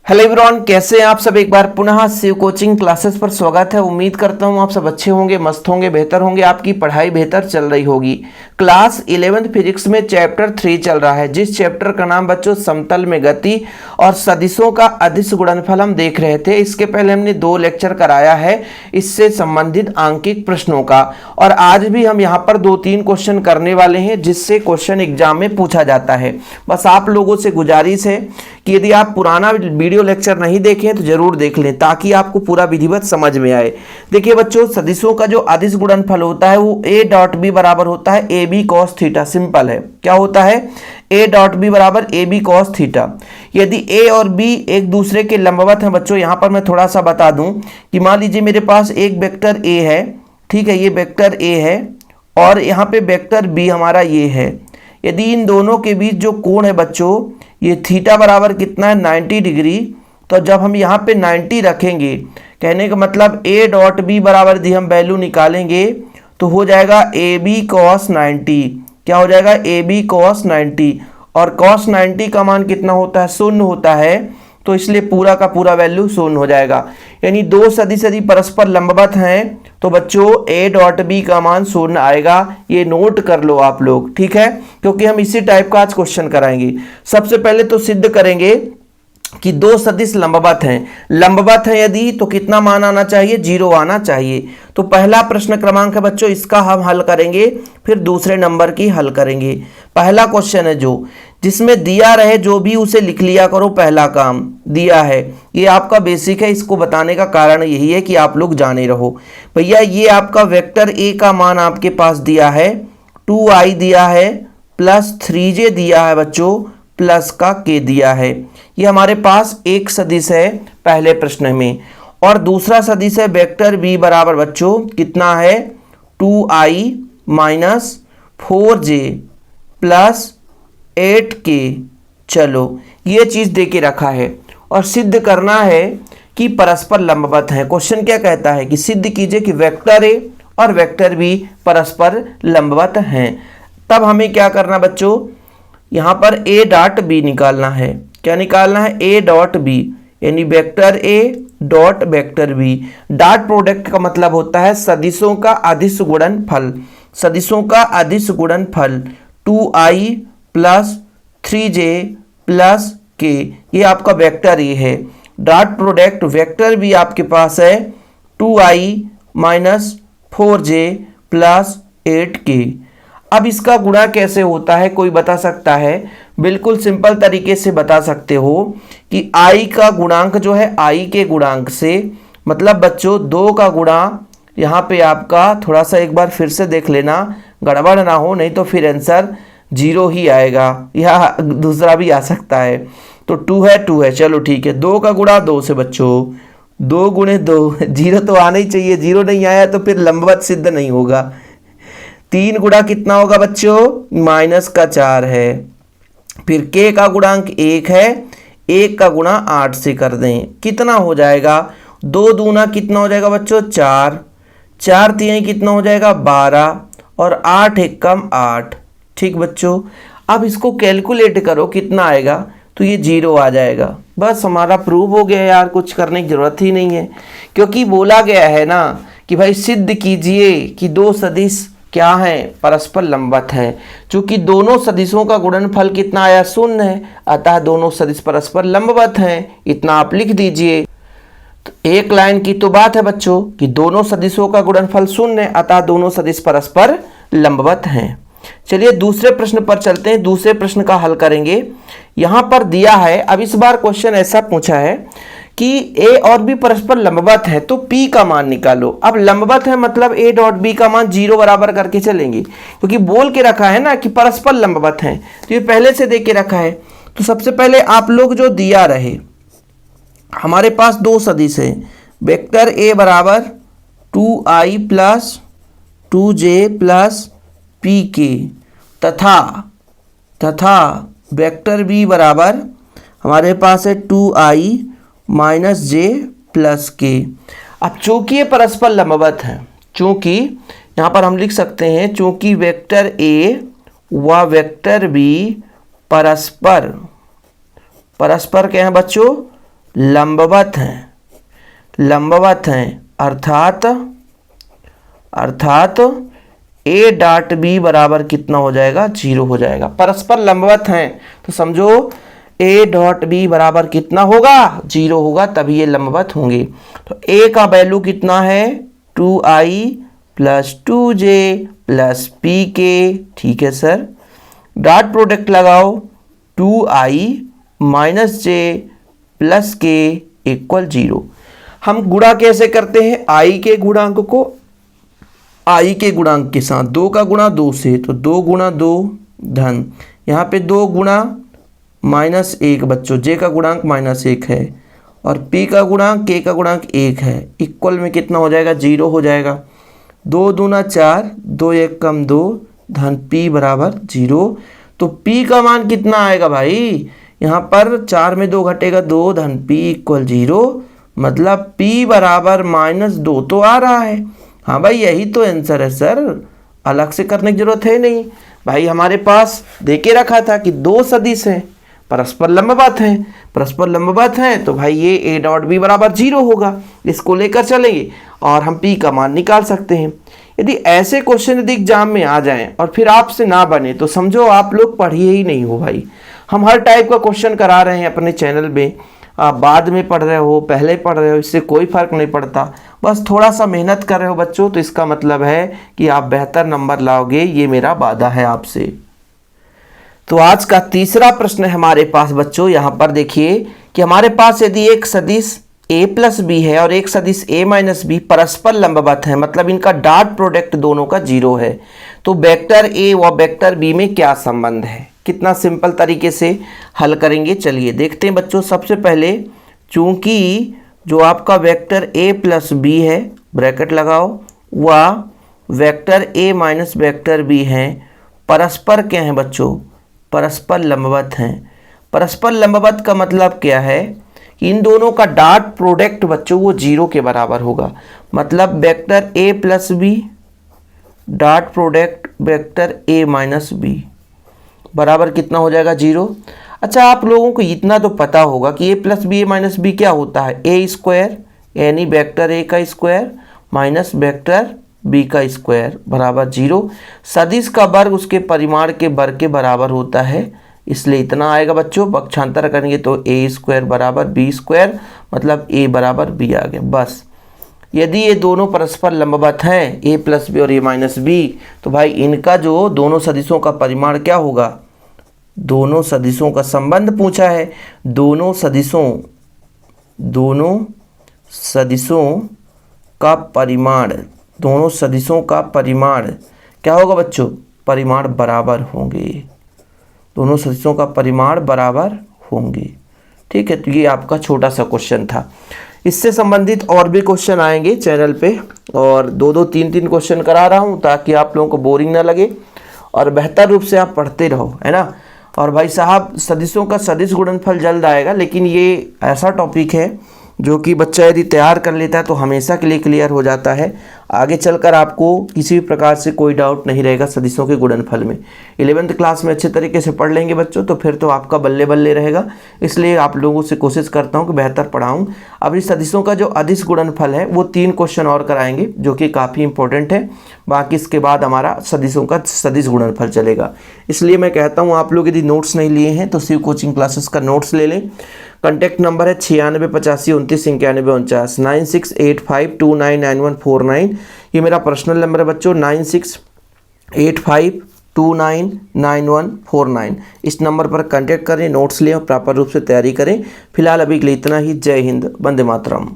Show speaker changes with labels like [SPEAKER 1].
[SPEAKER 1] Hello everyone, कैसे हैं आप सब। एक बार पुनः शिव कोचिंग क्लासेस पर स्वागत है। उम्मीद करता हूं आप सब अच्छे होंगे, मस्त होंगे, बेहतर होंगे, आपकी पढ़ाई बेहतर चल रही होगी। क्लास 11th फिजिक्स में चैप्टर 3 चल रहा है, जिस चैप्टर का नाम बच्चों समतल में गति और सदिशों का अदिश गुणनफल हम देख रहे थे। इसके पहले हमने 2 लेक्चर कराया है इससे संबंधित आंकिक प्रश्नों का, और आज भी हम यहाँ पर 2-3 क्वेश्चन करने वाले हैं जिससे क्वेश्चन एग्जाम में पूछा जाता है। बस आप लोगों से गुजारिश है कि यदि आप पुराना वीडियो लेक्चर नहीं देखें तो जरूर देख लें ताकि आपको पूरा विधिवत समझ में आए। देखिए बच्चों, सदिशों का जो अदिश गुणनफल होता है वो a डॉट बी बराबर होता है A B cos theta. Simple है, क्या होता है? a डॉट बी बराबर ए बी कॉस थीटा। यदि a और b एक दूसरे के लंबवत हैं बच्चों, यहाँ पर मैं थोड़ा सा बता दूं कि मान लीजिए मेरे पास एक वेक्टर a है, ठीक है, ये वेक्टर a है और यहाँ पे वेक्टर b हमारा ये है। यदि इन दोनों के बीच जो कोण है बच्चों, ये थीटा बराबर कितना है 90 डिग्री, तो जब हम यहाँ पे 90 रखेंगे, कहने का मतलब a डॉट बी बराबर यदि हम वैल्यू निकालेंगे तो हो जाएगा ए बी कॉस 90। क्या हो जाएगा? A B cos 90। और कॉस 90 का मान कितना होता है? 0 होता है, तो इसलिए पूरा का पूरा वैल्यू 0 हो जाएगा। यानी दो सदिश यदि परस्पर लंबवत हैं तो बच्चों a डॉट बी का मान 0 आएगा। ये नोट कर लो आप लोग, ठीक है, क्योंकि हम इसी टाइप का आज क्वेश्चन कराएंगे। सबसे पहले तो सिद्ध करेंगे कि दो सदिश लंबवत हैं यदि, तो कितना मान आना चाहिए? 0 आना चाहिए। तो पहला प्रश्न क्रमांक है बच्चों, इसका हम हल करेंगे, फिर दूसरे नंबर की हल करेंगे। पहला क्वेश्चन है जो जिसमें दिया रहे जो भी उसे लिख लिया करो। पहला काम दिया है, ये आपका बेसिक है, इसको बताने का कारण यही है कि आप लोग जाने रहो। भैया ये आपका वेक्टर ए का मान आपके पास दिया है 2i दिया है प्लस 3j दिया है बच्चों, प्लस का k दिया है। ये हमारे पास एक सदिश है पहले प्रश्न में, और दूसरा सदिश है वेक्टर b बराबर बच्चों कितना है 2i minus 4j plus 8k। चलो ये चीज दे के रखा है और सिद्ध करना है कि परस्पर लंबवत है। क्वेश्चन क्या कहता है कि सिद्ध कीजिए कि वेक्टर a और वेक्टर b परस्पर लंबवत हैं। तब हमें क्या करना बच्चों, यहाँ पर a डॉट b निकालना है। क्या निकालना है? a डॉट b, यानी vector a dot vector b। Dot product का मतलब होता है सदिशों का अदिश गुणनफल। सदिशों का अदिश गुणनफल 2i plus 3j plus k, ये आपका वेक्टर a है। डॉट प्रोडक्ट वेक्टर b आपके पास है 2i minus 4j plus 8k। अब इसका गुणा कैसे होता है, कोई बता सकता है? बिल्कुल सिंपल तरीके से बता सकते हो कि i का गुणांक जो है i के गुणांक से, मतलब बच्चों 2 का गुणा यहाँ पे आपका, थोड़ा सा एक बार फिर से देख लेना, गड़बड़ ना हो, नहीं तो फिर आंसर 0 ही आएगा या दूसरा भी आ सकता है। तो 2 है, चलो ठीक है, 2 का गुणा 2 से बच्चों, 2 गुणे 2, 0 तो आना ही चाहिए, 0 नहीं आया तो फिर लंबवत सिद्ध नहीं होगा। 3 गुणा कितना होगा बच्चों? माइनस का 4 है। फिर k का गुणांक 1 है, 1 का गुणा 8 से कर दें, कितना हो जाएगा? 2 दूना कितना हो जाएगा बच्चों? 4, 4 तीन कितना हो जाएगा? 12, और 8 एक कम 8। ठीक बच्चों, अब इसको कैलकुलेट करो कितना आएगा, तो ये 0 आ जाएगा। बस हमारा प्रूव हो गया यार, कुछ करने की जरूरत ही नहीं है, क्योंकि बोला गया है ना कि भाई सिद्ध कीजिए कि दो सदिश क्या है? परस्पर लंबवत है। चूंकि दोनों सदिशों का गुणनफल कितना आया? 0 है, अतः दोनों सदिश परस्पर लंबवत हैं। इतना आप लिख दीजिए। तो एक लाइन की तो बात है बच्चों कि दोनों सदिशों का गुणनफल 0 है, अतः दोनों सदिश परस्पर लंबवत हैं। चलिए दूसरे प्रश्न पर चलते हैं, दूसरे प्रश्न का हल करेंगे। यहां पर दिया है, अब इस बार क्वेश्चन ऐसा पूछा है कि a और b परस्पर लंबवत है तो p का मान निकालो। अब लंबवत है मतलब a डॉट b का मान 0 बराबर करके चलेंगे, क्योंकि बोल के रखा है ना कि परस्पर लंबवत है, तो ये पहले से दे के रखा है। तो सबसे पहले आप लोग जो दिया रहे, हमारे पास दो सदिश है, वेक्टर a बराबर 2i plus 2j plus pk, तथा वेक्टर b बराबर हमारे पास है 2i minus j plus k। अब चूंकि ये परस्पर लंबवत है, चूंकि यहाँ पर हम लिख सकते हैं चूंकि वेक्टर a व वेक्टर b परस्पर क्या है बच्चों? लंबवत हैं अर्थात ए डॉट बी बराबर कितना हो जाएगा, 0 हो जाएगा। परस्पर लंबवत हैं तो समझो ए डॉट बी बराबर कितना होगा, 0 होगा, तभी ये लंबवत होंगे। तो ए का वैल्यू कितना है, 2i plus 2j plus P के, ठीक है सर। डॉट प्रोडक्ट लगाओ, 2i माइनस जे प्लस के इक्वल 0। हम गुणा कैसे करते हैं, i के गुणांक को i के गुणांक के साथ, 2 का गुणा 2 से, तो 2 गुणा 2 धन, यहाँ पे 2 गुणा -1 बच्चों, j का गुणांक -1 है और p का गुणांक k का गुणांक 1 है, इक्वल में कितना हो जाएगा, 0 हो जाएगा। 2 दूना 4, 2 1 कम 2 धन p बराबर 0। तो p का मान कितना आएगा भाई, यहाँ पर 4 में 2 घटेगा 2 धन p इक्वल 0, मतलब p बराबर -2 तो आ रहा है। हाँ भाई यही तो आंसर है सर, अलग से करने की जरूरत है नहीं भाई। हमारे पास देके रखा था कि 2 सदिश हैं, परस्पर लंबवत हैं तो भाई ये ए डॉट बी बराबर 0 होगा, इसको लेकर चलेंगे और हम p का मान निकाल सकते हैं। यदि ऐसे क्वेश्चन यदि एग्जाम में आ जाएं और फिर आपसे ना बने तो समझो आप लोग पढ़िए ही नहीं हो भाई। हम हर टाइप का क्वेश्चन करा रहे हैं अपने चैनल में, आप बाद में पढ़ रहे हो पहले पढ़ रहे हो, इससे कोई फर्क नहीं पड़ता। बस थोड़ा सा मेहनत कर रहे हो बच्चों तो इसका मतलब है कि आप बेहतर नंबर लाओगे, ये मेरा वादा है आपसे। तो आज का तीसरा प्रश्न है हमारे पास बच्चों, यहाँ पर देखिए कि हमारे पास यदि एक सदिश a प्लस बी है और एक सदिश a माइनस बी परस्पर लंबवत है, मतलब इनका डॉट प्रोडक्ट दोनों का 0 है, तो वेक्टर a व वेक्टर b में क्या संबंध है। कितना सिंपल तरीके से हल करेंगे, चलिए देखते हैं बच्चों। सबसे पहले चूंकि जो आपका वेक्टर a प्लस बी है, ब्रैकेट लगाओ, व vector a minus vector b हैं, परस्पर क्या हैं बच्चों, परस्पर लंबवत हैं। परस्पर लंबवत का मतलब क्या है कि इन दोनों का डॉट प्रोडक्ट बच्चों वो 0 के बराबर होगा, मतलब vector a plus B dot product vector a minus B बराबर कितना हो जाएगा, 0। अच्छा आप लोगों को इतना तो पता होगा कि a plus B A minus B क्या होता है, a स्क्वायर यानी वेक्टर a का स्क्वायर माइनस वेक्टर b का स्क्वायर बराबर 0। सदिश का वर्ग उसके परिमाण के वर्ग के बराबर होता है, इसलिए इतना आएगा बच्चों। पक्षांतर करेंगे तो a स्क्वायर बराबर b स्क्वायर, मतलब a बराबर b आ गया। बस यदि ये दोनों परस्पर लंबवत हैं a प्लस बी और a माइनस बी, तो भाई इनका जो दोनों सदिशों का परिमाण क्या होगा, दोनों सदिशों का संबंध पूछा है, दोनों सदिशों का परिमाण क्या होगा बच्चों, परिमाण बराबर होंगे, दोनों सदिशों का परिमाण बराबर होंगे। ठीक है, तो ये आपका छोटा सा क्वेश्चन था। इससे संबंधित और भी क्वेश्चन आएंगे चैनल पे, और 2-2 3-3 क्वेश्चन करा रहा हूँ ताकि आप लोगों को बोरिंग ना लगे और बेहतर रूप से आप पढ़ते रहो, है ना। और भाई साहब सदिशों का सदिश गुणनफल जल्द आएगा, लेकिन ये ऐसा टॉपिक है जो कि बच्चा यदि तैयार कर लेता है तो हमेशा के लिए क्लियर हो जाता है। आगे चलकर आपको किसी भी प्रकार से कोई डाउट नहीं रहेगा सदिशों के गुणनफल में। 11th क्लास में अच्छे तरीके से पढ़ लेंगे बच्चों तो फिर तो आपका बल्ले बल्ले रहेगा, इसलिए आप लोगों से कोशिश करता हूं कि बेहतर पढ़ाऊं। अब इस सदिशों का जो अदिश गुणनफल है वो 3 क्वेश्चन और कराएंगे जो कि काफ़ी इंपॉर्टेंट है, बाकी इसके बाद हमारा सदिशों का सदिश गुणनफल चलेगा। इसलिए मैं कहता हूँ आप लोग यदि नोट्स नहीं लिए हैं तो शिव कोचिंग क्लासेस का नोट्स ले लें। कॉन्टैक्ट नंबर है 9685292949 9685299149। ये मेरा पर्सनल नंबर है बच्चों, 9685299149। इस नंबर पर कांटेक्ट करें, नोट्स लें और प्रॉपर रूप से तैयारी करें। फिलहाल अभी के लिए इतना ही। जय हिंद, वंदे मातरम।